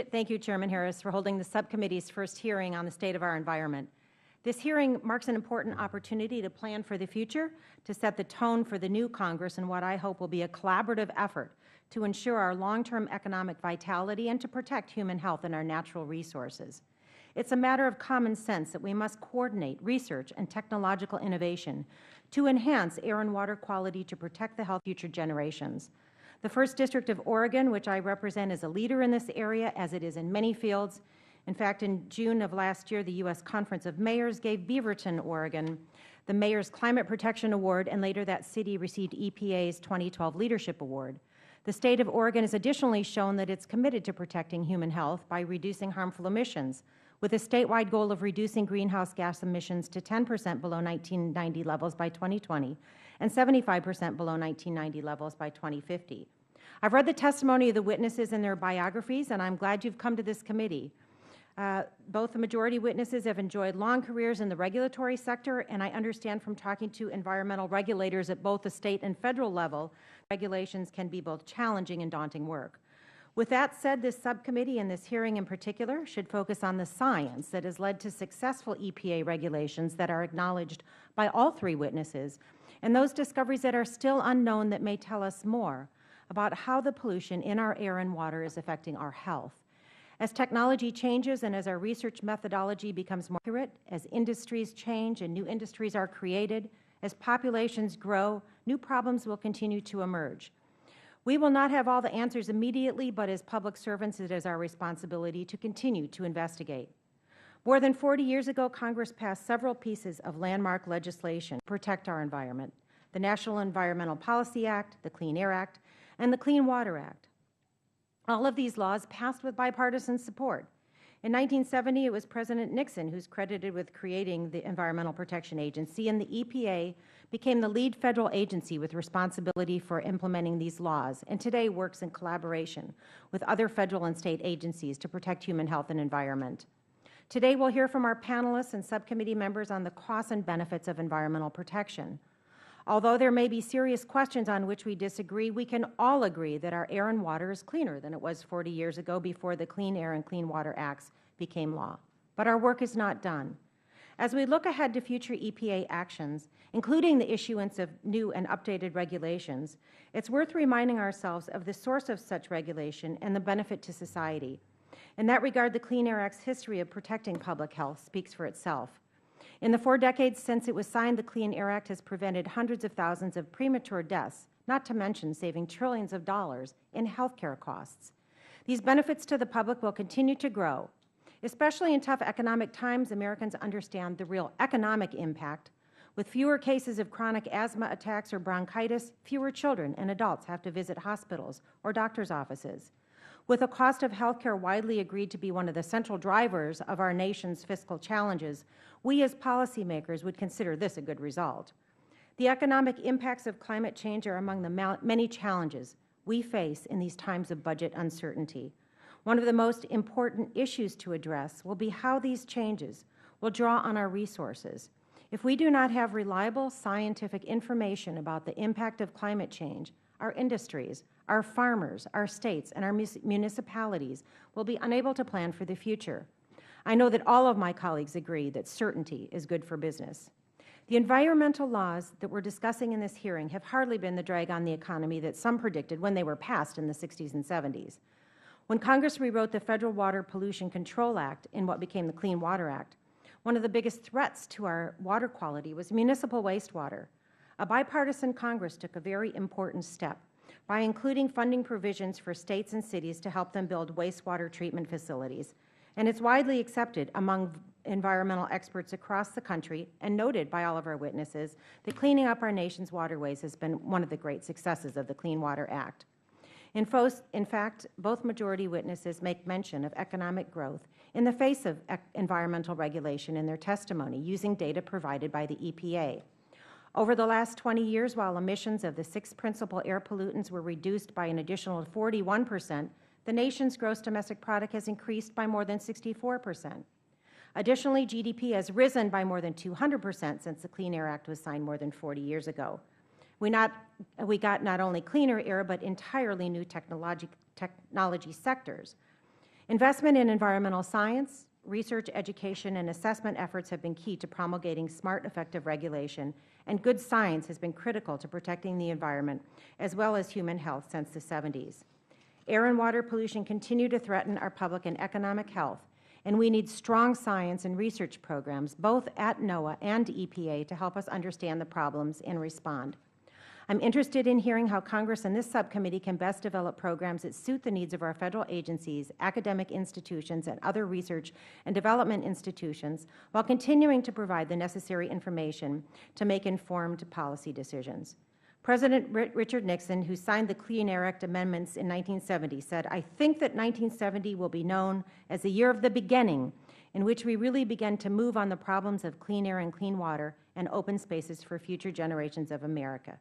Thank you, Chairman Harris, for holding the subcommittee's first hearing on the state of our environment. This hearing marks an important opportunity to plan for the future, to set the tone for the new Congress in what I hope will be a collaborative effort to ensure our long-term economic vitality and to protect human health and our natural resources. It's a matter of common sense that we must coordinate research and technological innovation to enhance air and water quality to protect the health of future generations. The 1st District of Oregon, which I represent, is a leader in this area, as it is in many fields. In fact, in June of last year, the U.S. Conference of Mayors gave Beaverton, Oregon, the Mayor's Climate Protection Award, and later that city received EPA's 2012 Leadership Award. The State of Oregon has additionally shown that it's committed to protecting human health by reducing harmful emissions, with a statewide goal of reducing greenhouse gas emissions to 10% below 1990 levels by 2020 and 75% below 1990 levels by 2050. I've read the testimony of the witnesses and their biographies, and I'm glad you've come to this committee. Both the majority witnesses have enjoyed long careers in the regulatory sector, and I understand from talking to environmental regulators at both the state and federal level, regulations can be both challenging and daunting work. With that said, this subcommittee and this hearing in particular should focus on the science that has led to successful EPA regulations that are acknowledged by all 3 witnesses, and those discoveries that are still unknown that may tell us more about how the pollution in our air and water is affecting our health. As technology changes and as our research methodology becomes more accurate, as industries change and new industries are created, as populations grow, new problems will continue to emerge. We will not have all the answers immediately, but as public servants, it is our responsibility to continue to investigate. More than 40 years ago, Congress passed several pieces of landmark legislation to protect our environment: the National Environmental Policy Act, the Clean Air Act, and the Clean Water Act. All of these laws passed with bipartisan support. In 1970, it was President Nixon who's credited with creating the Environmental Protection Agency, and the EPA became the lead federal agency with responsibility for implementing these laws, and today works in collaboration with other federal and state agencies to protect human health and environment. Today, we'll hear from our panelists and subcommittee members on the costs and benefits of environmental protection. Although there may be serious questions on which we disagree, we can all agree that our air and water is cleaner than it was 40 years ago before the Clean Air and Clean Water Acts became law. But our work is not done. As we look ahead to future EPA actions, including the issuance of new and updated regulations, it's worth reminding ourselves of the source of such regulation and the benefit to society. In that regard, the Clean Air Act's history of protecting public health speaks for itself. In the 4 decades since it was signed, the Clean Air Act has prevented hundreds of thousands of premature deaths, not to mention saving trillions of dollars in health care costs. These benefits to the public will continue to grow. Especially in tough economic times, Americans understand the real economic impact. With fewer cases of chronic asthma attacks or bronchitis, fewer children and adults have to visit hospitals or doctors' offices. With a cost of health care widely agreed to be one of the central drivers of our nation's fiscal challenges, we as policymakers would consider this a good result. The economic impacts of climate change are among the many challenges we face in these times of budget uncertainty. One of the most important issues to address will be how these changes will draw on our resources. If we do not have reliable scientific information about the impact of climate change, our industries, our farmers, our states, and our municipalities will be unable to plan for the future. I know that all of my colleagues agree that certainty is good for business. The environmental laws that we're discussing in this hearing have hardly been the drag on the economy that some predicted when they were passed in the 60s and 70s. When Congress rewrote the Federal Water Pollution Control Act in what became the Clean Water Act, one of the biggest threats to our water quality was municipal wastewater. A bipartisan Congress took a very important step by including funding provisions for states and cities to help them build wastewater treatment facilities. And it's widely accepted among environmental experts across the country and noted by all of our witnesses that cleaning up our nation's waterways has been one of the great successes of the Clean Water Act. In fact, both majority witnesses make mention of economic growth in the face of environmental regulation in their testimony using data provided by the EPA. Over the last 20 years, while emissions of the 6 principal air pollutants were reduced by an additional 41%, the nation's gross domestic product has increased by more than 64%. Additionally, GDP has risen by more than 200% since the Clean Air Act was signed more than 40 years ago. We got not only cleaner air, but entirely new technology sectors. Investment in environmental science, research, education, and assessment efforts have been key to promulgating smart, effective regulation, and good science has been critical to protecting the environment as well as human health since the 70s. Air and water pollution continue to threaten our public and economic health, and we need strong science and research programs, both at NOAA and EPA, to help us understand the problems and respond. I'm interested in hearing how Congress and this subcommittee can best develop programs that suit the needs of our federal agencies, academic institutions, and other research and development institutions, while continuing to provide the necessary information to make informed policy decisions. President Richard Nixon, who signed the Clean Air Act amendments in 1970, said, "I think that 1970 will be known as the year of the beginning, in which we really began to move on the problems of clean air and clean water and open spaces for future generations of America."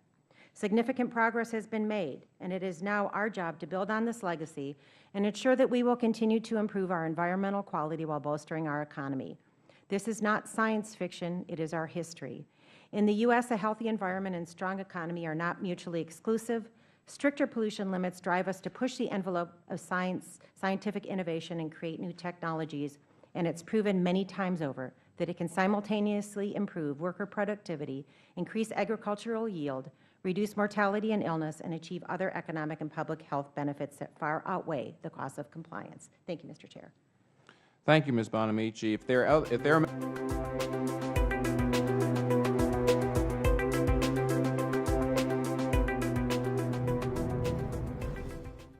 Significant progress has been made, and it is now our job to build on this legacy and ensure that we will continue to improve our environmental quality while bolstering our economy. This is not science fiction, it is our history. In the U.S., a healthy environment and strong economy are not mutually exclusive. Stricter pollution limits drive us to push the envelope of scientific innovation and create new technologies, and it's proven many times over that it can simultaneously improve worker productivity, increase agricultural yield, reduce mortality and illness, and achieve other economic and public health benefits that far outweigh the cost of compliance. Thank you, Mr. Chair. Thank you, Ms. Bonamici. If there are